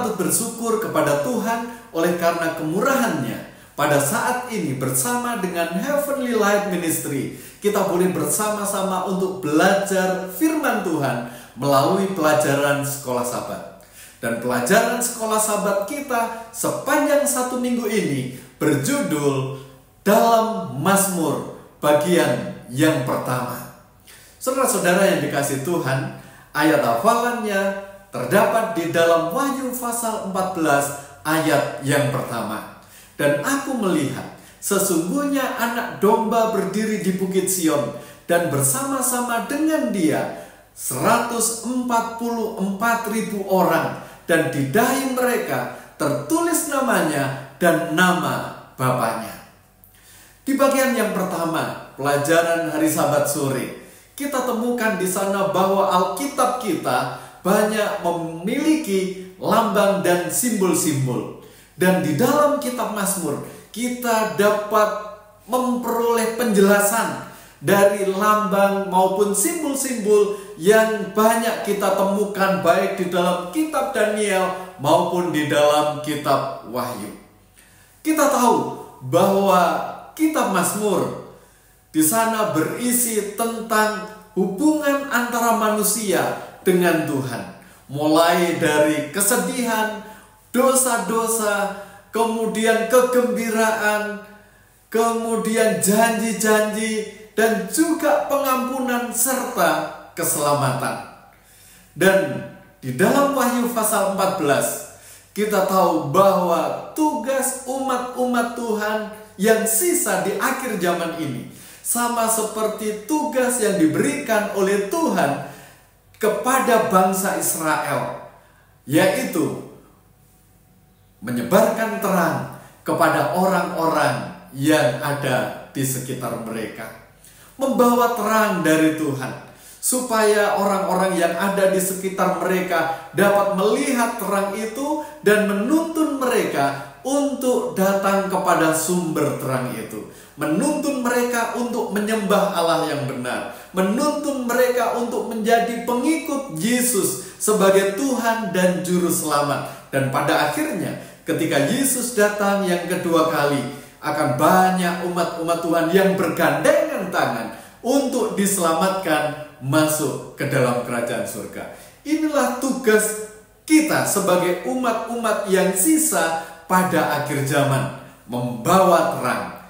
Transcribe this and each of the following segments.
patut bersyukur kepada Tuhan oleh karena kemurahan-Nya. Pada saat ini bersama dengan Heavenly Light Ministry, kita boleh bersama-sama untuk belajar firman Tuhan melalui pelajaran sekolah Sabat. Dan pelajaran sekolah Sabat kita sepanjang 1 minggu ini berjudul dalam Mazmur bagian yang pertama. Saudara-saudara yang dikasihi Tuhan, ayat hafalannya terdapat di dalam Wahyu pasal 14 ayat yang pertama. Dan aku melihat sesungguhnya anak domba berdiri di bukit Sion, dan bersama-sama dengan dia 144.000 orang, dan di dahi mereka tertulis namanya dan nama Bapaknya. Di bagian yang pertama, pelajaran hari Sabat sore, kita temukan di sana bahwa Alkitab kita banyak memiliki lambang dan simbol-simbol. Dan di dalam kitab Mazmur kita dapat memperoleh penjelasan dari lambang maupun simbol-simbol yang banyak kita temukan baik di dalam kitab Daniel maupun di dalam kitab Wahyu. Kita tahu bahwa kitab Mazmur di sana berisi tentang hubungan antara manusia dengan Tuhan. Mulai dari kesedihan, dosa-dosa, kemudian kegembiraan, kemudian janji-janji, dan juga pengampunan serta keselamatan. Dan di dalam Wahyu pasal 14, kita tahu bahwa tugas umat-umat Tuhan yang sisa di akhir zaman ini sama seperti tugas yang diberikan oleh Tuhan kepada bangsa Israel, yaitu menyebarkan terang kepada orang-orang yang ada di sekitar mereka, membawa terang dari Tuhan, supaya orang-orang yang ada di sekitar mereka dapat melihat terang itu dan menuntun mereka untuk datang kepada sumber terang itu, menuntun mereka untuk menyembah Allah yang benar, menuntun mereka untuk menjadi pengikut Yesus sebagai Tuhan dan Juru Selamat. Dan pada akhirnya ketika Yesus datang yang kedua kali, akan banyak umat-umat Tuhan yang bergandengan tangan untuk diselamatkan masuk ke dalam kerajaan surga. Inilah tugas kita sebagai umat-umat yang sisa pada akhir zaman, membawa terang.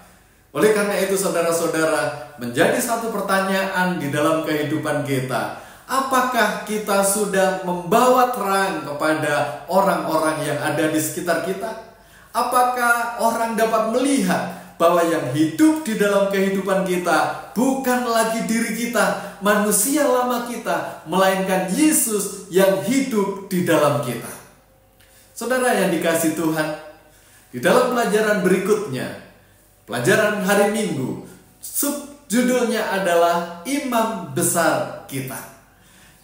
Oleh karena itu saudara-saudara, menjadi satu pertanyaan di dalam kehidupan kita, apakah kita sudah membawa terang kepada orang-orang yang ada di sekitar kita? Apakah orang dapat melihat bahwa yang hidup di dalam kehidupan kita bukan lagi diri kita, manusia lama kita, melainkan Yesus yang hidup di dalam kita? Saudara yang dikasihi Tuhan, di dalam pelajaran berikutnya, pelajaran hari Minggu, subjudulnya adalah Imam Besar Kita.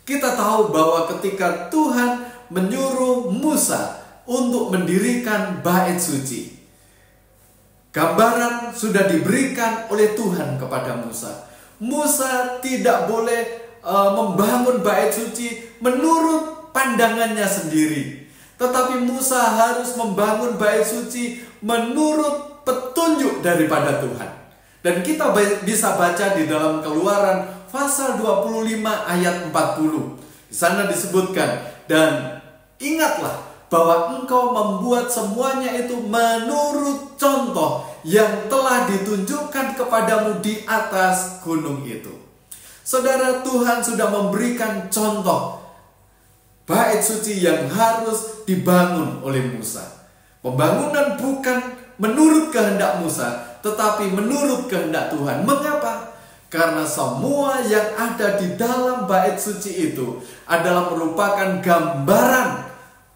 Kita tahu bahwa ketika Tuhan menyuruh Musa untuk mendirikan bait suci, gambaran sudah diberikan oleh Tuhan kepada Musa. Musa tidak boleh membangun bait suci menurut pandangannya sendiri, tetapi Musa harus membangun bait suci menurut petunjuk daripada Tuhan. Dan kita bisa baca di dalam Keluaran pasal 25 ayat 40. Di sana disebutkan, dan ingatlah bahwa engkau membuat semuanya itu menurut contoh yang telah ditunjukkan kepadamu di atas gunung itu. Saudara, Tuhan sudah memberikan contoh bait suci yang harus dibangun oleh Musa. Pembangunan bukan menurut kehendak Musa, tetapi menurut kehendak Tuhan. Mengapa? Karena semua yang ada di dalam bait suci itu adalah merupakan gambaran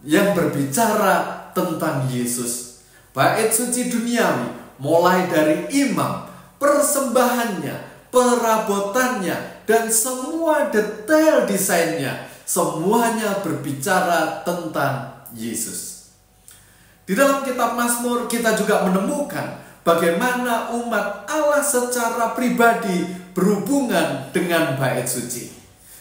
yang berbicara tentang Yesus. Bait suci duniawi, mulai dari imam, persembahannya, perabotannya, dan semua detail desainnya, semuanya berbicara tentang Yesus. Di dalam kitab Mazmur kita juga menemukan bagaimana umat Allah secara pribadi berhubungan dengan bait suci.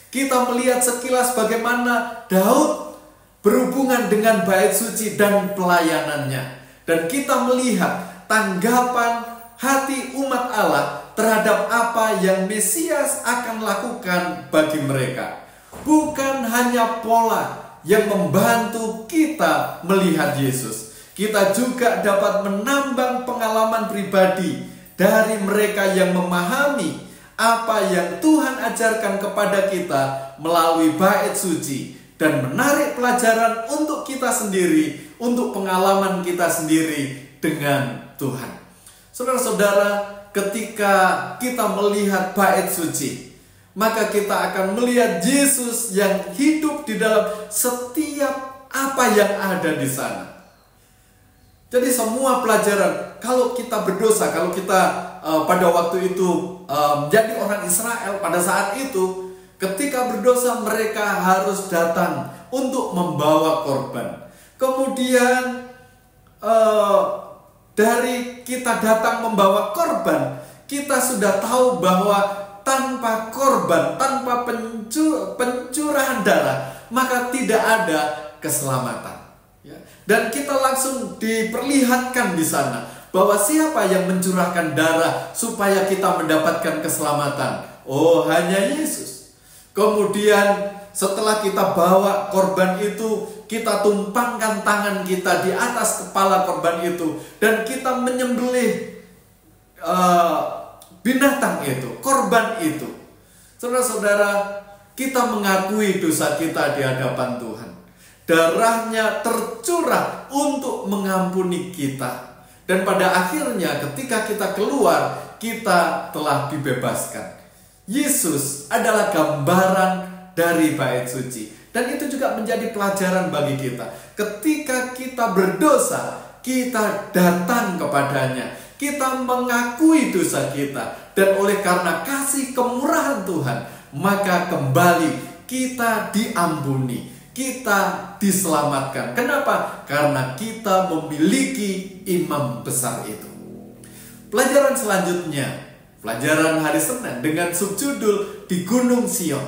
Kita melihat sekilas bagaimana Daud berhubungan dengan bait suci dan pelayanannya. Dan kita melihat tanggapan hati umat Allah terhadap apa yang Mesias akan lakukan bagi mereka. Bukan hanya pola yang membantu kita melihat Yesus, kita juga dapat menambang pengalaman pribadi dari mereka yang memahami apa yang Tuhan ajarkan kepada kita melalui bait suci, dan menarik pelajaran untuk kita sendiri, untuk pengalaman kita sendiri dengan Tuhan. Saudara-saudara, ketika kita melihat bait suci, maka kita akan melihat Yesus yang hidup di dalam setiap apa yang ada di sana. Jadi semua pelajaran, kalau kita berdosa, kalau kita pada waktu itu menjadi orang Israel pada saat itu, ketika berdosa mereka harus datang untuk membawa korban. Kemudian dari kita datang membawa korban, kita sudah tahu bahwa tanpa korban, tanpa pencurahan darah, maka tidak ada keselamatan. Dan kita langsung diperlihatkan di sana bahwa siapa yang mencurahkan darah supaya kita mendapatkan keselamatan. Oh, hanya Yesus. Kemudian setelah kita bawa korban itu, kita tumpangkan tangan kita di atas kepala korban itu, dan kita menyembelih binatang itu, korban itu. Saudara-saudara, kita mengakui dosa kita di hadapan Tuhan. Darahnya tercurah untuk mengampuni kita. Dan pada akhirnya ketika kita keluar, kita telah dibebaskan. Yesus adalah gambaran dari bait suci. Dan itu juga menjadi pelajaran bagi kita. Ketika kita berdosa, kita datang kepadanya. Kita mengakui dosa kita. Dan oleh karena kasih kemurahan Tuhan, maka kembali kita diampuni. Kita diselamatkan. Kenapa? Karena kita memiliki imam besar itu. Pelajaran selanjutnya, pelajaran hari Senin dengan subjudul di Gunung Sion.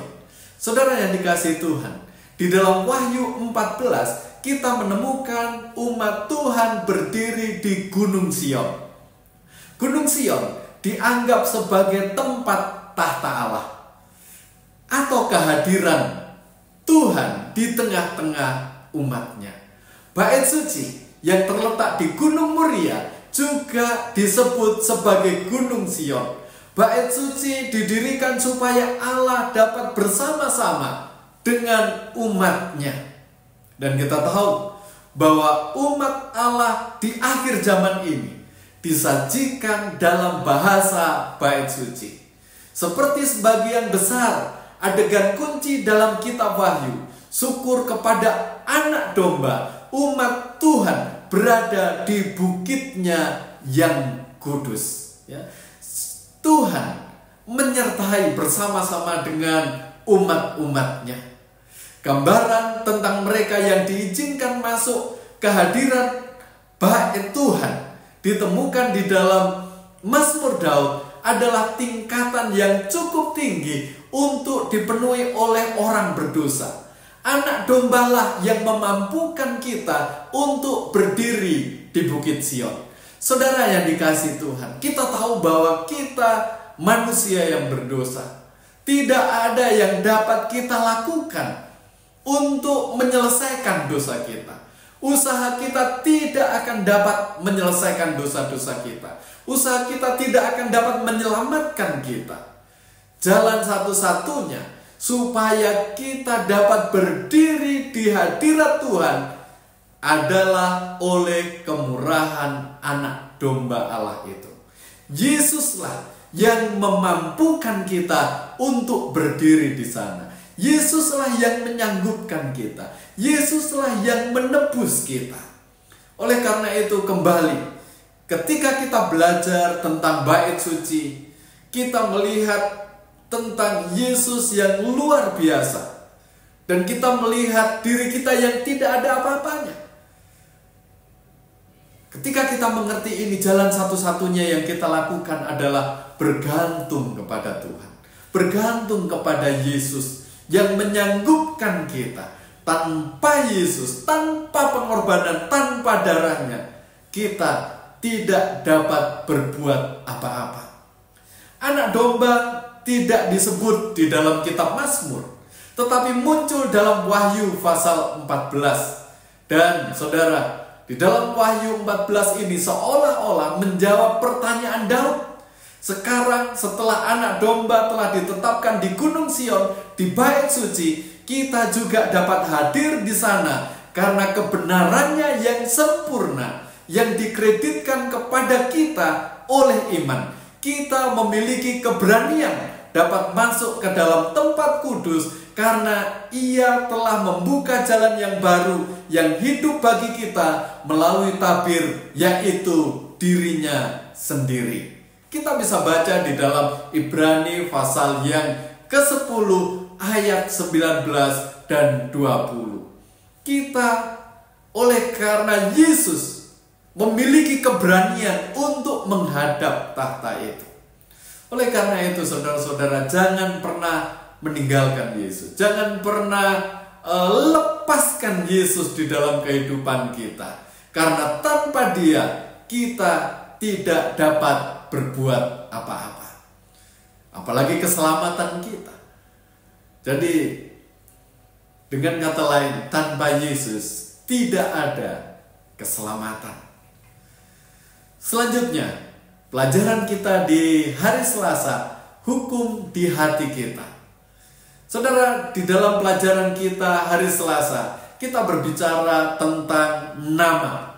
Saudara yang dikasihi Tuhan, di dalam Wahyu 14 kita menemukan umat Tuhan berdiri di Gunung Sion. Gunung Sion dianggap sebagai tempat tahta Allah atau kehadiran Tuhan di tengah-tengah umatnya. Bait suci yang terletak di Gunung Moria juga disebut sebagai Gunung Sion. Bait suci didirikan supaya Allah dapat bersama-sama dengan umatnya. Dan kita tahu bahwa umat Allah di akhir zaman ini disajikan dalam bahasa bait suci. Seperti sebagian besar adegan kunci dalam kitab Wahyu, syukur kepada Anak Domba, umat Tuhan berada di bukitnya yang kudus. Tuhan menyertai bersama-sama dengan umat-umatnya. Gambaran tentang mereka yang diizinkan masuk kehadiran bait Tuhan ditemukan di dalam Mazmur Daud adalah tingkatan yang cukup tinggi untuk dipenuhi oleh orang berdosa. Anak dombalah yang memampukan kita untuk berdiri di Bukit Sion. Saudara yang dikasihi Tuhan, kita tahu bahwa kita manusia yang berdosa. Tidak ada yang dapat kita lakukan untuk menyelesaikan dosa kita. Usaha kita tidak akan dapat menyelesaikan dosa-dosa kita. Usaha kita tidak akan dapat menyelamatkan kita. Jalan satu-satunya supaya kita dapat berdiri di hadirat Tuhan adalah oleh kemurahan Anak Domba Allah itu. Yesuslah yang memampukan kita untuk berdiri di sana. Yesuslah yang menyanggupkan kita. Yesuslah yang menebus kita. Oleh karena itu kembali, ketika kita belajar tentang bait suci, kita melihat tentang Yesus yang luar biasa. Dan kita melihat diri kita yang tidak ada apa-apanya. Ketika kita mengerti ini, jalan satu-satunya yang kita lakukan adalah bergantung kepada Tuhan. Bergantung kepada Yesus yang menyanggupkan kita. Tanpa Yesus, tanpa pengorbanan, tanpa darahnya, kita tidak dapat berbuat apa-apa. Anak domba tidak disebut di dalam kitab Mazmur, tetapi muncul dalam Wahyu pasal 14. Dan saudara, di dalam Wahyu 14 ini seolah-olah menjawab pertanyaan Daud. Sekarang setelah anak domba telah ditetapkan di Gunung Sion, di Bait Suci, kita juga dapat hadir di sana karena kebenarannya yang sempurna yang dikreditkan kepada kita oleh iman. Kita memiliki keberanian dapat masuk ke dalam tempat kudus karena Ia telah membuka jalan yang baru yang hidup bagi kita melalui tabir, yaitu dirinya sendiri. Kita bisa baca di dalam Ibrani pasal yang ke-10 ayat 19 dan 20. Kita oleh karena Yesus memiliki keberanian untuk menghadap tahta itu. Oleh karena itu saudara-saudara, jangan pernah meninggalkan Yesus. Jangan pernah lepaskan Yesus di dalam kehidupan kita. Karena tanpa Dia kita tidak dapat berbuat apa-apa. Apalagi keselamatan kita. Jadi dengan kata lain, tanpa Yesus tidak ada keselamatan. Selanjutnya, pelajaran kita di hari Selasa, hukum di hati kita. Saudara, di dalam pelajaran kita hari Selasa, kita berbicara tentang nama.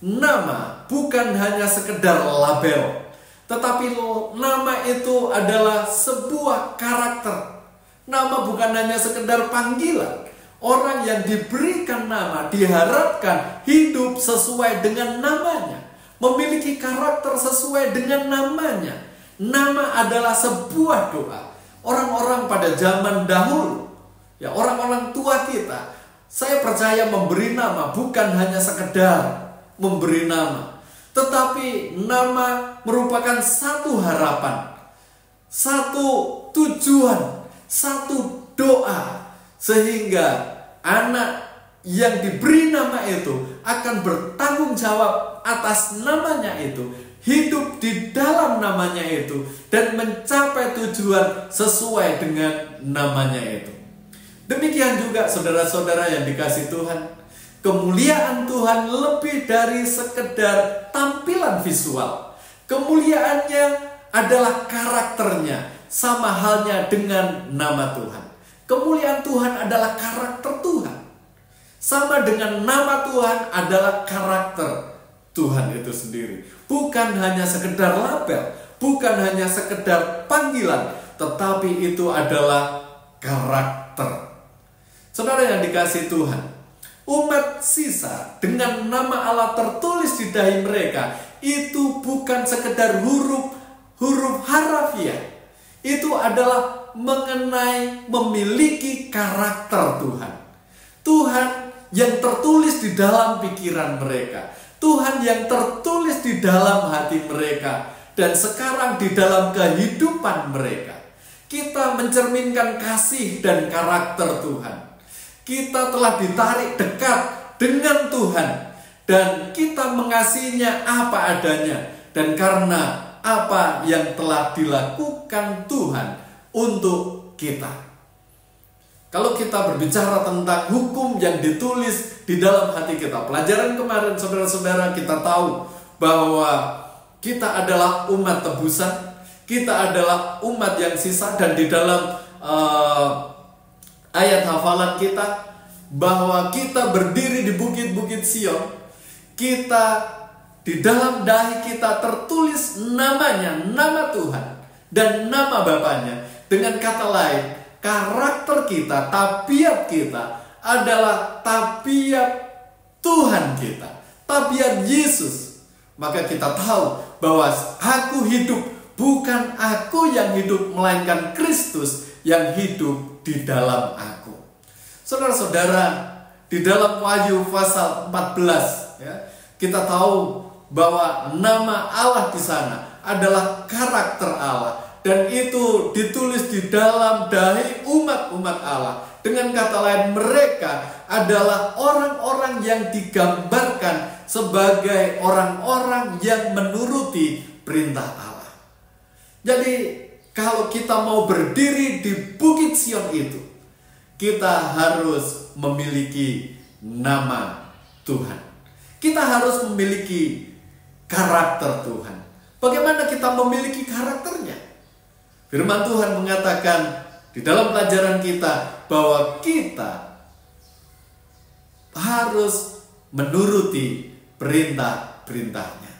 Nama bukan hanya sekedar label, tetapi nama itu adalah sebuah karakter. Nama bukan hanya sekedar panggilan. Orang yang diberikan nama diharapkan hidup sesuai dengan namanya, memiliki karakter sesuai dengan namanya. Nama adalah sebuah doa. Orang-orang pada zaman dahulu, ya orang-orang tua kita, saya percaya memberi nama bukan hanya sekedar memberi nama, tetapi nama merupakan satu harapan, satu tujuan, satu doa, sehingga anak yang diberi nama itu akan bertanggung jawab atas namanya itu, hidup di dalam namanya itu, dan mencapai tujuan sesuai dengan namanya itu. Demikian juga saudara-saudara yang dikasihi Tuhan, kemuliaan Tuhan lebih dari sekedar tampilan visual. Kemuliaannya adalah karakternya, sama halnya dengan nama Tuhan. Kemuliaan Tuhan adalah karakter Tuhan. Sama dengan nama Tuhan adalah karakter Tuhan itu sendiri. Bukan hanya sekedar label, bukan hanya sekedar panggilan, tetapi itu adalah karakter. Saudara yang dikasihi Tuhan, umat sisa dengan nama Allah tertulis di dahi mereka itu bukan sekedar huruf harafiah. Itu adalah mengenai memiliki karakter Tuhan. Tuhan yang tertulis di dalam pikiran mereka, Tuhan yang tertulis di dalam hati mereka, dan sekarang di dalam kehidupan mereka. Kita mencerminkan kasih dan karakter Tuhan. Kita telah ditarik dekat dengan Tuhan, dan kita mengasihinya apa adanya, dan karena apa yang telah dilakukan Tuhan untuk kita. Kalau kita berbicara tentang hukum yang ditulis di dalam hati kita, pelajaran kemarin saudara-saudara, kita tahu bahwa kita adalah umat tebusan, kita adalah umat yang sisa, dan di dalam ayat hafalan kita bahwa kita berdiri di bukit-bukit Sion, kita di dalam dahi kita tertulis namanya, nama Tuhan dan nama Bapaknya. Dengan kata lain, karakter kita, tabiat kita adalah tabiat Tuhan kita, tabiat Yesus. Maka kita tahu bahwa aku hidup, bukan aku yang hidup, melainkan Kristus yang hidup di dalam aku. Saudara-saudara, di dalam Wahyu pasal 14, ya, kita tahu bahwa nama Allah di sana adalah karakter Allah, dan itu ditulis di dalam dahi umat-umat Allah. Dengan kata lain, mereka adalah orang-orang yang digambarkan sebagai orang-orang yang menuruti perintah Allah. Jadi kalau kita mau berdiri di Bukit Sion itu, kita harus memiliki nama Tuhan. Kita harus memiliki karakter Tuhan. Bagaimana kita memiliki karakternya? Firman Tuhan mengatakan di dalam pelajaran kita bahwa kita harus menuruti perintah-perintahnya.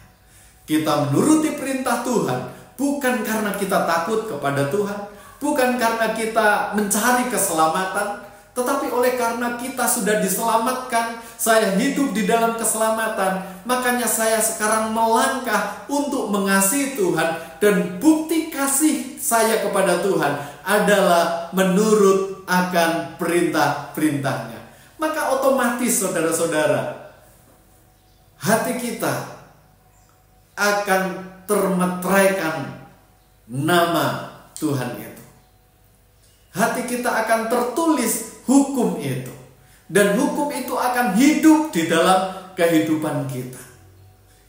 Kita menuruti perintah Tuhan bukan karena kita takut kepada Tuhan, bukan karena kita mencari keselamatan, tetapi oleh karena kita sudah diselamatkan. Saya hidup di dalam keselamatan, makanya saya sekarang melangkah untuk mengasihi Tuhan. Dan bukti kasih saya kepada Tuhan adalah menurut akan perintah-perintahnya. Maka otomatis saudara-saudara, hati kita akan termeteraikan nama Tuhan itu. Hati kita akan tertulis hukum itu. Dan hukum itu akan hidup di dalam kehidupan kita.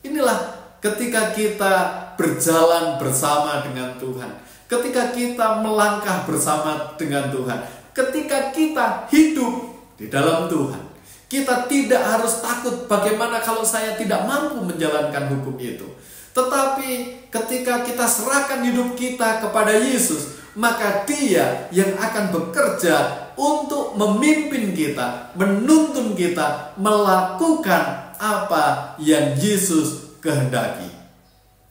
Inilah ketika kita berjalan bersama dengan Tuhan, ketika kita melangkah bersama dengan Tuhan, ketika kita hidup di dalam Tuhan, kita tidak harus takut bagaimana kalau saya tidak mampu menjalankan hukum itu. Tetapi ketika kita serahkan hidup kita kepada Yesus, maka Dia yang akan bekerja untuk memimpin kita, menuntun kita melakukan apa yang Yesus kehendaki.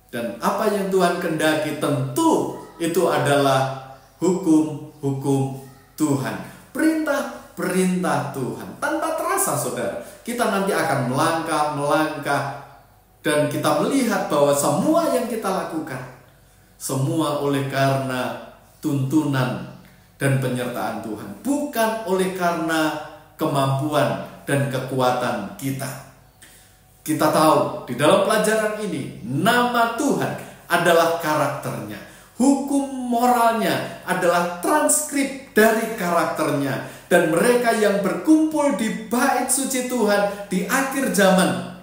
Dan apa yang Tuhan kehendaki tentu itu adalah hukum-hukum Tuhan, perintah-perintah Tuhan. Tanpa terasa saudara, kita nanti akan melangkah dan kita melihat bahwa semua yang kita lakukan, semua oleh karena tuntunan dan penyertaan Tuhan, bukan oleh karena kemampuan dan kekuatan kita. Kita tahu di dalam pelajaran ini, nama Tuhan adalah karakternya. Hukum moralnya adalah transkrip dari karakternya. Dan mereka yang berkumpul di bait suci Tuhan di akhir zaman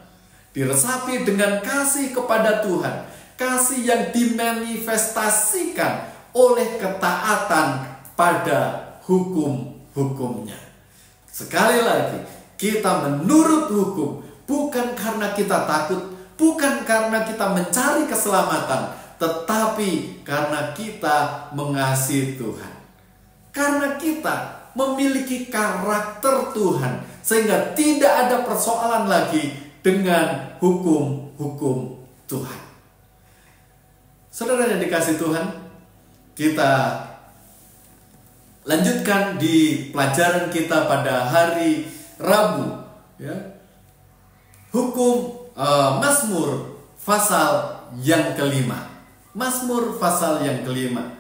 diresapi dengan kasih kepada Tuhan. Kasih yang dimanifestasikan oleh ketaatan pada hukum-hukumnya. Sekali lagi, kita menurut hukum bukan karena kita takut, bukan karena kita mencari keselamatan, tetapi karena kita mengasihi Tuhan. Karena kita memiliki karakter Tuhan, sehingga tidak ada persoalan lagi dengan hukum-hukum Tuhan. Saudara yang dikasihi Tuhan, kita lanjutkan di pelajaran kita pada hari Rabu, ya. Hukum Mazmur pasal yang kelima. Mazmur pasal yang kelima.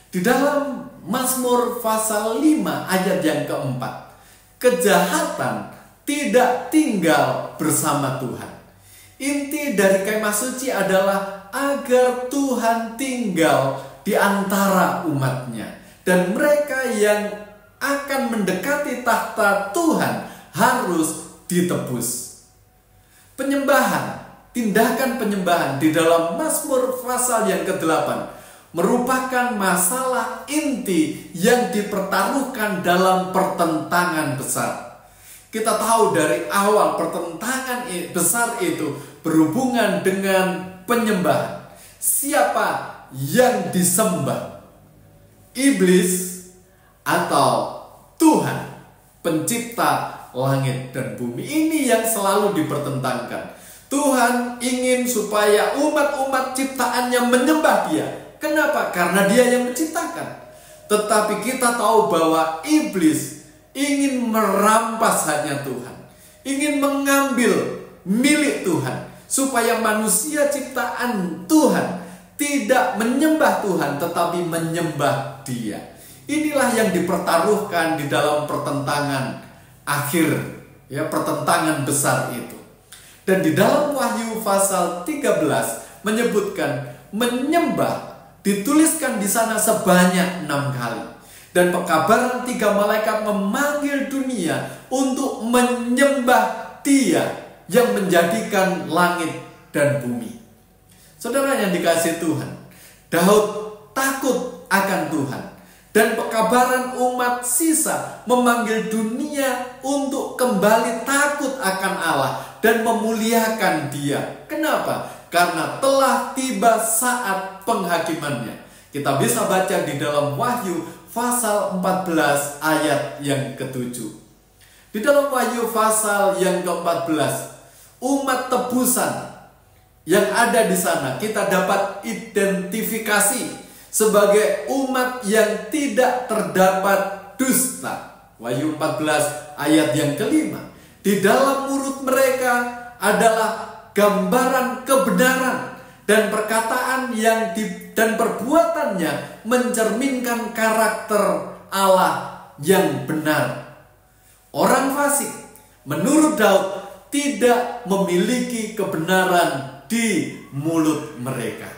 Di dalam Mazmur pasal 5 ayat yang keempat, kejahatan tidak tinggal bersama Tuhan. Inti dari kemah suci adalah agar Tuhan tinggal di antara umatnya. Dan mereka yang akan mendekati takhta Tuhan harus ditebus. Penyembahan, tindakan penyembahan di dalam Mazmur pasal yang ke-8 merupakan masalah inti yang dipertaruhkan dalam pertentangan besar. Kita tahu dari awal pertentangan besar itu berhubungan dengan penyembahan. Siapa yang disembah? Iblis atau Tuhan pencipta langit dan bumi? Ini yang selalu dipertentangkan. Tuhan ingin supaya umat-umat ciptaannya menyembah Dia. Kenapa? Karena Dia yang menciptakan. Tetapi kita tahu bahwa iblis ingin merampas hanya Tuhan, ingin mengambil milik Tuhan, supaya manusia ciptaan Tuhan tidak menyembah Tuhan, tetapi menyembah Dia. Inilah yang dipertaruhkan di dalam pertentangan akhir, ya, pertentangan besar itu. Dan di dalam Wahyu pasal 13 menyebutkan menyembah dituliskan di sana sebanyak 6 kali. Dan pekabaran 3 malaikat memanggil dunia untuk menyembah Dia yang menjadikan langit dan bumi. Saudara yang dikasihi Tuhan, Daud takut akan Tuhan. Dan pekabaran umat sisa memanggil dunia untuk kembali takut akan Allah dan memuliakan Dia. Kenapa? Karena telah tiba saat penghakimannya. Kita bisa baca di dalam Wahyu pasal 14 ayat yang ke-7. Di dalam Wahyu pasal yang ke-14, umat tebusan yang ada di sana kita dapat identifikasi sebagai umat yang tidak terdapat dusta. Wahyu 14 ayat yang ke-5. Di dalam mulut mereka adalah gambaran kebenaran dan perkataan dan perbuatannya mencerminkan karakter Allah yang benar. Orang fasik menurut Daud tidak memiliki kebenaran di mulut mereka.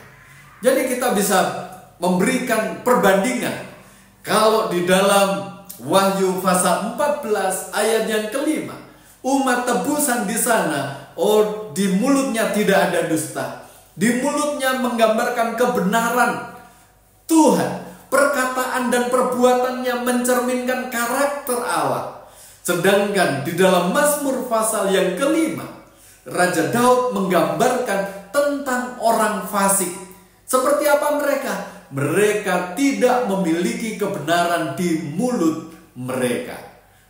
Jadi kita bisa memberikan perbandingan. Kalau di dalam Wahyu pasal 14 ayat yang ke-5, umat tebusan di sana, di mulutnya tidak ada dusta. Di mulutnya menggambarkan kebenaran Tuhan. Perkataan dan perbuatannya mencerminkan karakter Allah. Sedangkan di dalam Mazmur pasal yang ke-5, Raja Daud menggambarkan tentang orang fasik. Seperti apa mereka? Mereka tidak memiliki kebenaran di mulut mereka.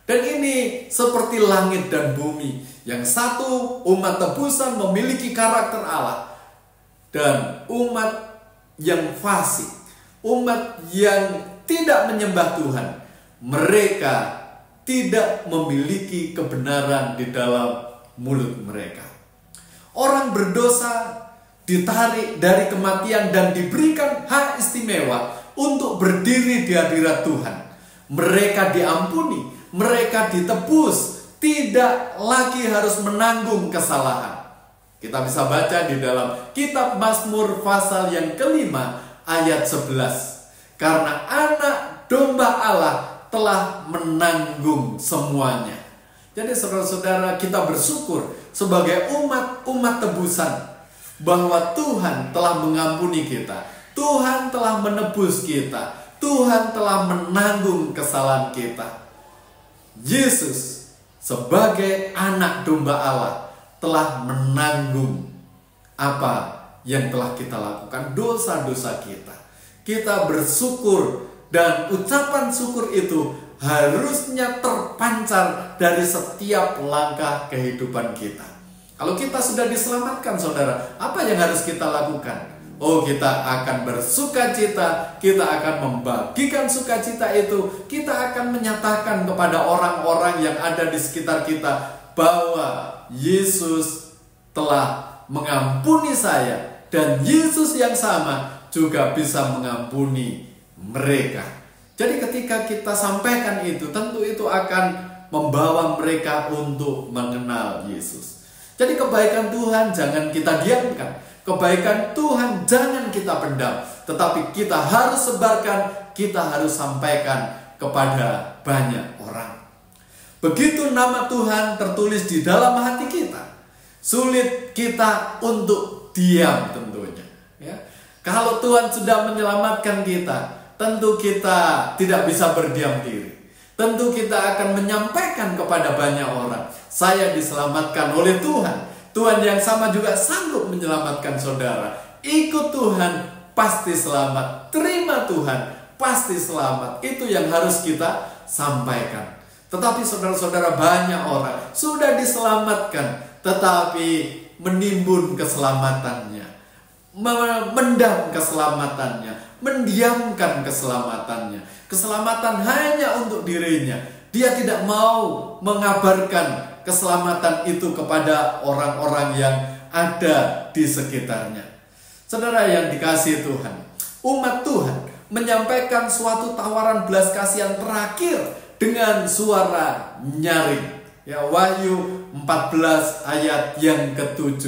Dan ini seperti langit dan bumi. Yang satu, umat tebusan memiliki karakter Allah. Dan umat yang fasik, umat yang tidak menyembah Tuhan, mereka tidak memiliki kebenaran di dalam mulut mereka. Orang berdosa ditarik dari kematian dan diberikan hak istimewa untuk berdiri di hadirat Tuhan. Mereka diampuni, mereka ditebus, tidak lagi harus menanggung kesalahan. Kita bisa baca di dalam kitab Mazmur pasal yang ke-5 ayat 11. Karena anak domba Allah telah menanggung semuanya. Jadi saudara-saudara, kita bersyukur sebagai umat tebusan bahwa Tuhan telah mengampuni kita, Tuhan telah menebus kita, Tuhan telah menanggung kesalahan kita. Yesus sebagai anak domba Allah telah menanggung apa yang telah kita lakukan, dosa-dosa kita. Kita bersyukur dan ucapan syukur itu harusnya terpancar dari setiap langkah kehidupan kita. Kalau kita sudah diselamatkan, saudara, apa yang harus kita lakukan? Kita akan bersukacita, kita akan membagikan sukacita itu, kita akan menyatakan kepada orang-orang yang ada di sekitar kita bahwa Yesus telah mengampuni saya dan Yesus yang sama juga bisa mengampuni mereka. Jadi ketika kita sampaikan itu, tentu itu akan membawa mereka untuk mengenal Yesus. Jadi kebaikan Tuhan jangan kita diamkan. Kebaikan Tuhan jangan kita pendam. Tetapi kita harus sebarkan, kita harus sampaikan kepada banyak orang. Begitu nama Tuhan tertulis di dalam hati kita, sulit kita untuk diam tentunya. Kalau Tuhan sudah menyelamatkan kita, tentu kita tidak bisa berdiam diri. Tentu kita akan menyampaikan kepada banyak orang, saya diselamatkan oleh Tuhan. Tuhan yang sama juga sanggup menyelamatkan saudara. Ikut Tuhan, pasti selamat. Terima Tuhan, pasti selamat. Itu yang harus kita sampaikan. Tetapi saudara-saudara, banyak orang sudah diselamatkan, tetapi menimbun keselamatannya, mendam keselamatannya, mendiamkan keselamatannya. Keselamatan hanya untuk dirinya. Dia tidak mau mengabarkan keselamatan itu kepada orang-orang yang ada di sekitarnya. Saudara yang dikasihi Tuhan, umat Tuhan menyampaikan suatu tawaran belas kasihan terakhir dengan suara nyaring. Wahyu 14 ayat yang ke-7.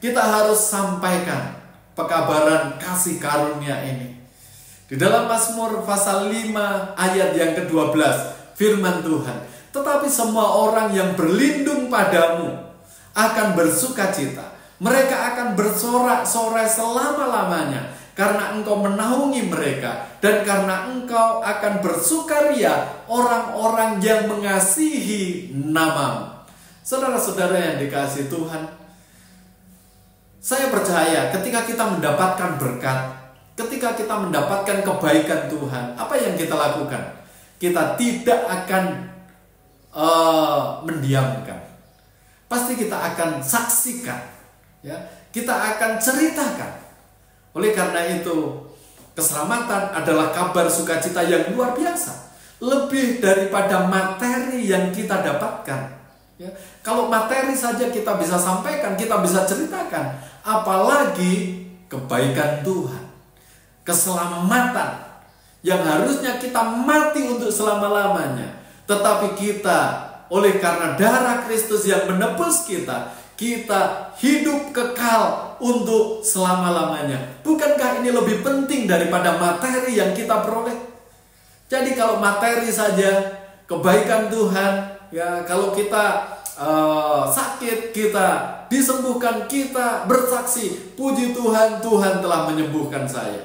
Kita harus sampaikan pekabaran kasih karunia ini. Di dalam Mazmur pasal 5 ayat yang ke-12, firman Tuhan, tetapi semua orang yang berlindung padamu akan bersukacita. Mereka akan bersorak-sorai selama-lamanya, karena engkau menaungi mereka, dan karena engkau akan bersukaria orang-orang yang mengasihi namamu. Saudara-saudara yang dikasihi Tuhan, saya percaya ketika kita mendapatkan berkat, ketika kita mendapatkan kebaikan Tuhan, apa yang kita lakukan? Kita tidak akan mendiamkan. Pasti kita akan saksikan, ya. Kita akan ceritakan. Oleh karena itu, keselamatan adalah kabar sukacita yang luar biasa, lebih daripada materi yang kita dapatkan, ya. Kalau materi saja kita bisa sampaikan, kita bisa ceritakan, apalagi kebaikan Tuhan, keselamatan yang harusnya kita mati untuk selama-lamanya, tetapi kita oleh karena darah Kristus yang menebus kita hidup kekal untuk selama-lamanya. Bukankah ini lebih penting daripada materi yang kita peroleh? Jadi kalau materi saja, kebaikan Tuhan, ya, kalau kita sakit, kita disembuhkan, kita bersaksi, puji Tuhan, Tuhan telah menyembuhkan saya.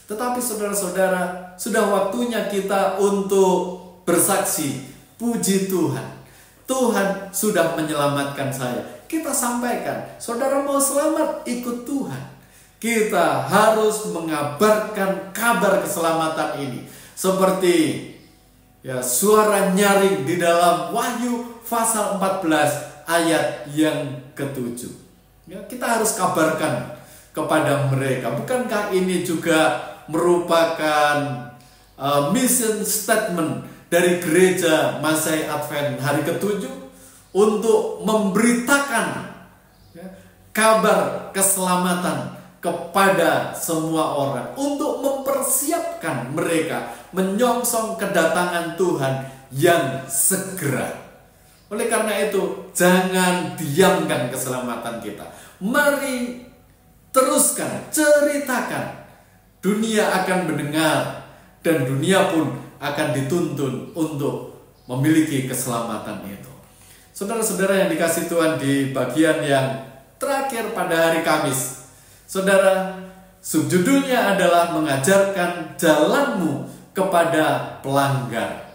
Tetapi saudara-saudara, sudah waktunya kita untuk bersaksi, puji Tuhan, Tuhan sudah menyelamatkan saya. Kita sampaikan, saudara mau selamat, ikut Tuhan. Kita harus mengabarkan kabar keselamatan ini. Seperti ya, suara nyaring di dalam Wahyu pasal 14 ayat yang ke-7. Ya, kita harus kabarkan kepada mereka. Bukankah ini juga merupakan mission statement dari gereja Masai Advent hari ke-7? Untuk memberitakan, ya, kabar keselamatan kepada semua orang, untuk mempersiapkan mereka menyongsong kedatangan Tuhan yang segera. Oleh karena itu, jangan diamkan keselamatan kita. Mari teruskan, ceritakan. Dunia akan mendengar, dan dunia pun akan dituntun untuk memiliki keselamatan itu. Saudara-saudara yang dikasihi Tuhan, di bagian yang terakhir pada hari Kamis, saudara, subjudulnya adalah mengajarkan jalanmu kepada pelanggar.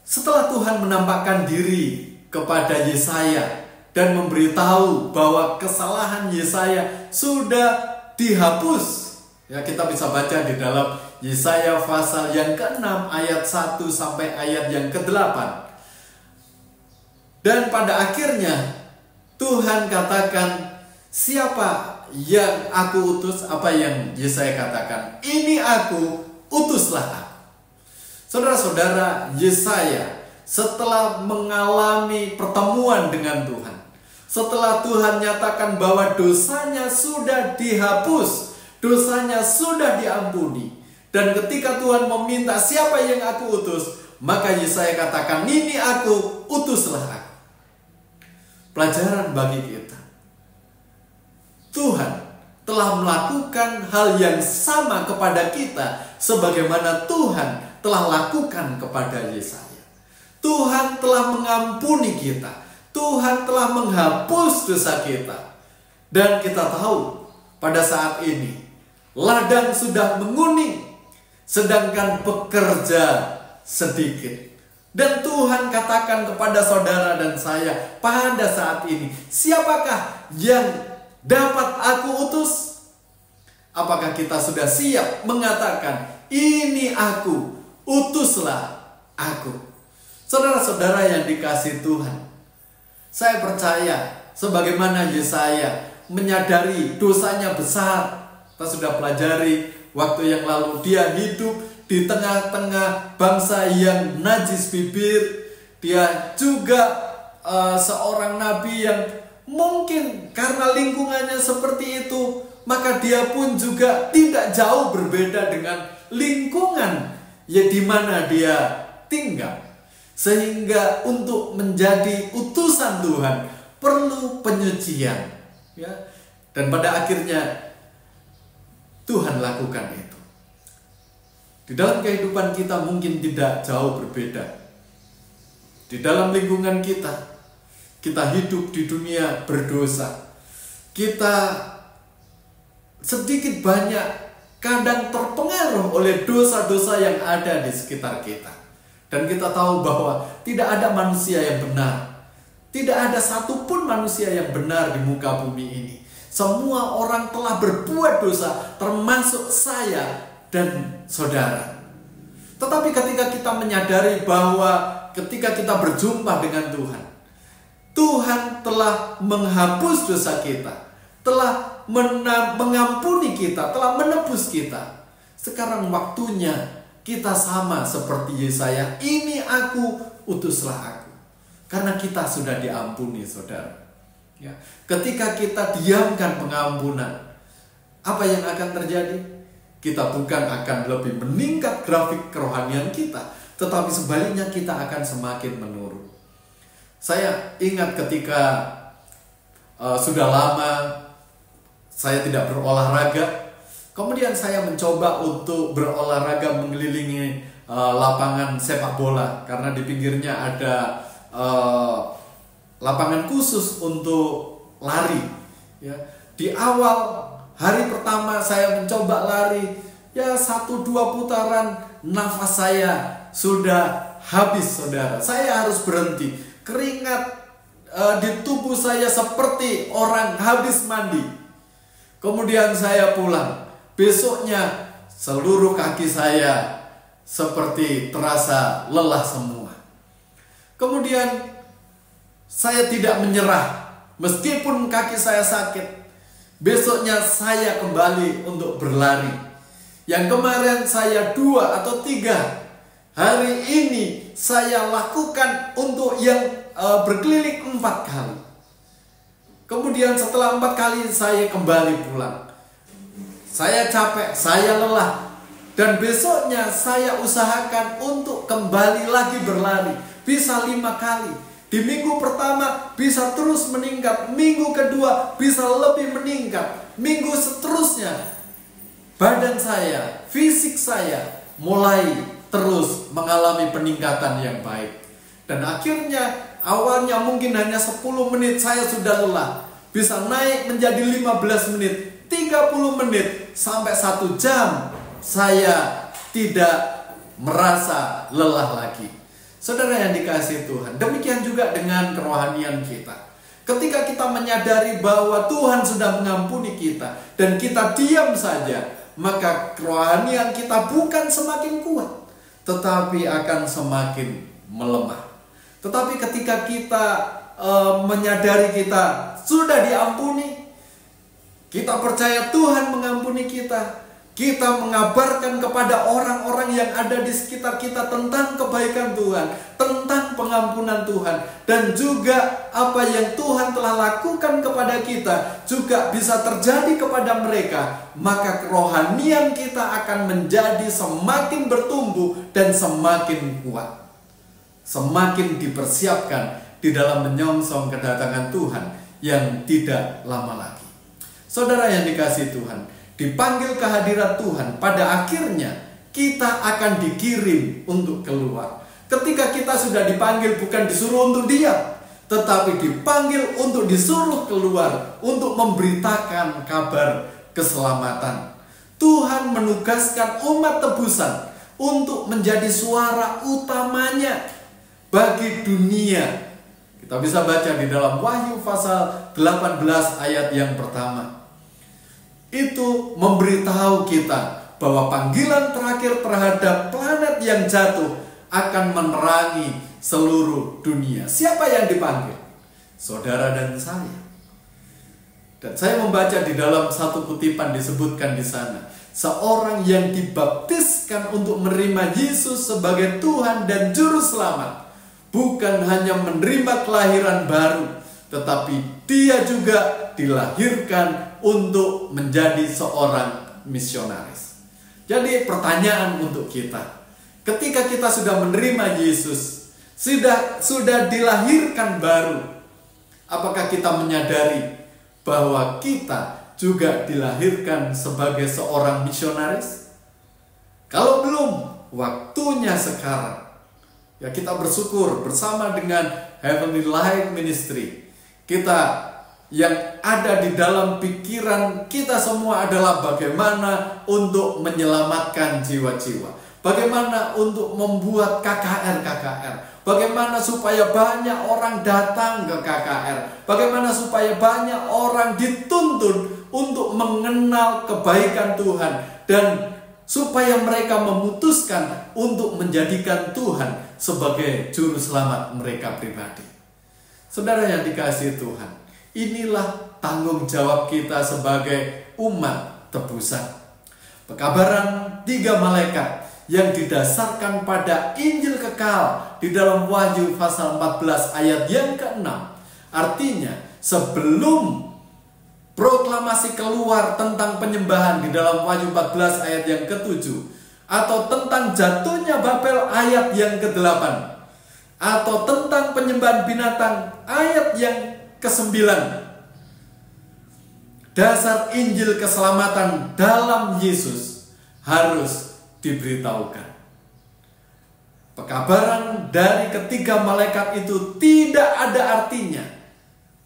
Setelah Tuhan menampakkan diri kepada Yesaya dan memberitahu bahwa kesalahan Yesaya sudah dihapus, ya, kita bisa baca di dalam Yesaya pasal yang ke-6 ayat 1 sampai ayat yang ke-8. Dan pada akhirnya Tuhan katakan, siapa yang aku utus? Apa yang Yesaya katakan? Ini aku, utuslah aku. Saudara-saudara, Yesaya setelah mengalami pertemuan dengan Tuhan, setelah Tuhan nyatakan bahwa dosanya sudah dihapus, dosanya sudah diampuni, dan ketika Tuhan meminta siapa yang aku utus, maka Yesaya katakan, ini aku, utuslah aku. Pelajaran bagi kita, Tuhan telah melakukan hal yang sama kepada kita sebagaimana Tuhan telah lakukan kepada Yesaya. Tuhan telah mengampuni kita, Tuhan telah menghapus dosa kita. Dan kita tahu pada saat ini ladang sudah menguning, sedangkan pekerja sedikit. Dan Tuhan katakan kepada saudara dan saya pada saat ini, siapakah yang dapat aku utus? Apakah kita sudah siap mengatakan, ini aku, utuslah aku? Saudara-saudara yang dikasihi Tuhan, saya percaya sebagaimana Yesaya menyadari dosanya besar. Kita sudah pelajari waktu yang lalu, dia hidup di tengah-tengah bangsa yang najis bibir. Dia juga seorang nabi yang mungkin karena lingkungannya seperti itu, maka dia pun juga tidak jauh berbeda dengan lingkungan ya di mana dia tinggal. Sehingga untuk menjadi utusan Tuhan perlu penyucian, ya. Dan pada akhirnya Tuhan lakukan itu. Di dalam kehidupan kita mungkin tidak jauh berbeda. Di dalam lingkungan kita hidup di dunia berdosa. Kita sedikit banyak kadang terpengaruh oleh dosa-dosa yang ada di sekitar kita. Dan kita tahu bahwa tidak ada manusia yang benar. Tidak ada satupun manusia yang benar di muka bumi ini. Semua orang telah berbuat dosa, termasuk saya dan saudara. Tetapi ketika kita menyadari bahwa ketika kita berjumpa dengan Tuhan, Tuhan telah menghapus dosa kita, telah mengampuni kita, telah menebus kita. Sekarang waktunya kita sama seperti Yesaya, ini aku, utuslah aku. Karena kita sudah diampuni, saudara. Ya. Ketika kita diamkan pengampunan, apa yang akan terjadi? Kita bukan akan lebih meningkat grafik kerohanian kita, tetapi sebaliknya kita akan semakin menurun. Saya ingat ketika sudah lama saya tidak berolahraga, kemudian saya mencoba untuk berolahraga mengelilingi lapangan sepak bola, karena di pinggirnya ada lapangan khusus untuk lari. Ya. Di awal hari pertama saya mencoba lari, ya 1-2 putaran, nafas saya sudah habis, saudara. Saya harus berhenti. Keringat di tubuh saya seperti orang habis mandi. Kemudian saya pulang. Besoknya seluruh kaki saya seperti terasa lelah semua. Kemudian saya tidak menyerah. Meskipun kaki saya sakit, besoknya saya kembali untuk berlari. Yang kemarin saya 2 atau 3, hari ini saya lakukan untuk yang berkeliling 4 kali. Kemudian setelah 4 kali saya kembali pulang. Saya capek, saya lelah. Dan besoknya saya usahakan untuk kembali lagi berlari. Bisa 5 kali. Di minggu pertama bisa terus meningkat, minggu kedua bisa lebih meningkat, minggu seterusnya badan saya, fisik saya mulai terus mengalami peningkatan yang baik. Dan akhirnya awalnya mungkin hanya 10 menit saya sudah lelah, bisa naik menjadi 15 menit, 30 menit, sampai 1 jam saya tidak merasa lelah lagi. Saudara yang dikasihi Tuhan, demikian juga dengan kerohanian kita. Ketika kita menyadari bahwa Tuhan sudah mengampuni kita dan kita diam saja, maka kerohanian kita bukan semakin kuat, tetapi akan semakin melemah. Tetapi ketika kita menyadari kita sudah diampuni, kita percaya Tuhan mengampuni kita, kita mengabarkan kepada orang-orang yang ada di sekitar kita tentang kebaikan Tuhan, tentang pengampunan Tuhan, dan juga apa yang Tuhan telah lakukan kepada kita juga bisa terjadi kepada mereka, maka kerohanian kita akan menjadi semakin bertumbuh dan semakin kuat, semakin dipersiapkan di dalam menyongsong kedatangan Tuhan yang tidak lama lagi. Saudara yang dikasihi Tuhan, dipanggil kehadiran Tuhan, pada akhirnya kita akan dikirim untuk keluar. Ketika kita sudah dipanggil, bukan disuruh untuk diam, tetapi dipanggil untuk disuruh keluar, untuk memberitakan kabar keselamatan. Tuhan menugaskan umat tebusan untuk menjadi suara utamanya bagi dunia. Kita bisa baca di dalam Wahyu pasal 18 ayat yang pertama. Itu memberitahu kita bahwa panggilan terakhir terhadap planet yang jatuh akan menerangi seluruh dunia. Siapa yang dipanggil? Saudara dan saya. Dan saya membaca di dalam satu kutipan disebutkan di sana, seorang yang dibaptiskan untuk menerima Yesus sebagai Tuhan dan Juru Selamat, bukan hanya menerima kelahiran baru, tetapi dia juga dilahirkan untuk menjadi seorang misionaris. Jadi pertanyaan untuk kita, ketika kita sudah menerima Yesus, sudah dilahirkan baru, apakah kita menyadari bahwa kita juga dilahirkan sebagai seorang misionaris? Kalau belum, waktunya sekarang. Ya, kita bersyukur bersama dengan Heavenly Light Ministry. Kita yang ada di dalam pikiran kita semua adalah bagaimana untuk menyelamatkan jiwa-jiwa. Bagaimana untuk membuat KKR. Bagaimana supaya banyak orang datang ke KKR. Bagaimana supaya banyak orang dituntun untuk mengenal kebaikan Tuhan. Dan supaya mereka memutuskan untuk menjadikan Tuhan sebagai juru selamat mereka pribadi. Saudara yang dikasihi Tuhan, inilah tanggung jawab kita sebagai umat tebusan. Pekabaran 3 malaikat yang didasarkan pada Injil kekal di dalam Wahyu pasal 14 ayat yang ke-6. Artinya, sebelum proklamasi keluar tentang penyembahan di dalam Wahyu 14 ayat yang ke-7, atau tentang jatuhnya Babel ayat yang ke-8, atau tentang penyembahan binatang ayat yang ke-9, dasar Injil keselamatan dalam Yesus harus diberitahukan. Pekabaran dari ketiga malaikat itu tidak ada artinya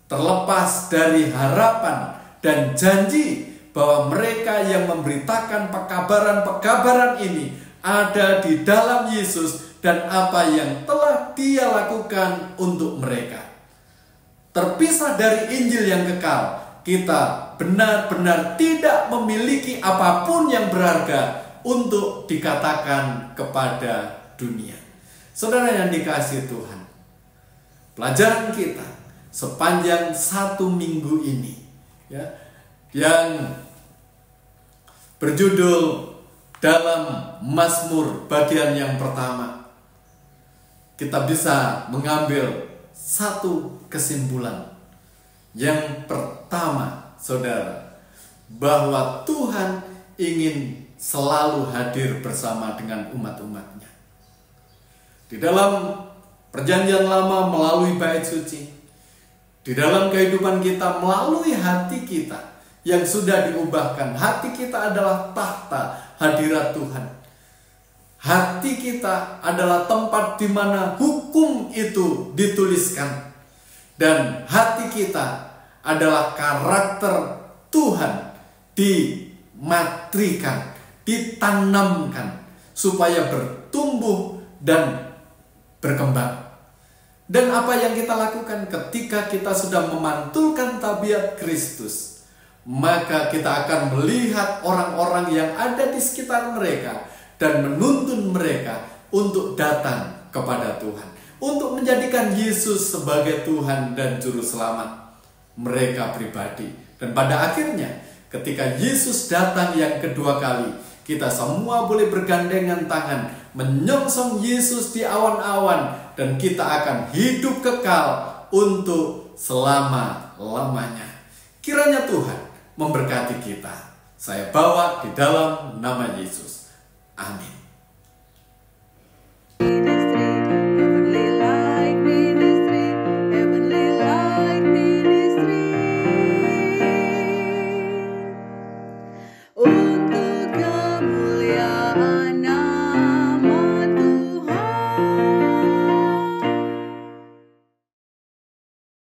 terlepas dari harapan dan janji bahwa mereka yang memberitakan pekabaran-pekabaran ini ada di dalam Yesus dan apa yang telah Dia lakukan untuk mereka. Terpisah dari Injil yang kekal, kita benar-benar tidak memiliki apapun yang berharga untuk dikatakan kepada dunia. Saudara yang dikasihi Tuhan, pelajaran kita sepanjang 1 minggu ini, ya, yang berjudul dalam Mazmur bagian yang pertama, kita bisa mengambil satu kesimpulan. Yang pertama, saudara, bahwa Tuhan ingin selalu hadir bersama dengan umat-umatnya. Di dalam perjanjian lama melalui bait suci, di dalam kehidupan kita melalui hati kita yang sudah diubahkan. Hati kita adalah tahta hadirat Tuhan. Hati kita adalah tempat di mana hukum itu dituliskan. Dan hati kita adalah karakter Tuhan dimatrikan, ditanamkan supaya bertumbuh dan berkembang. Dan apa yang kita lakukan ketika kita sudah memantulkan tabiat Kristus, maka kita akan melihat orang-orang yang ada di sekitar mereka dan menuntun mereka untuk datang kepada Tuhan, untuk menjadikan Yesus sebagai Tuhan dan Juru Selamat mereka pribadi. Dan pada akhirnya, ketika Yesus datang yang kedua kali, kita semua boleh bergandengan tangan menyongsong Yesus di awan-awan, dan kita akan hidup kekal untuk selama-lamanya. Kiranya Tuhan memberkati kita. Saya bawa di dalam nama Yesus. Amin.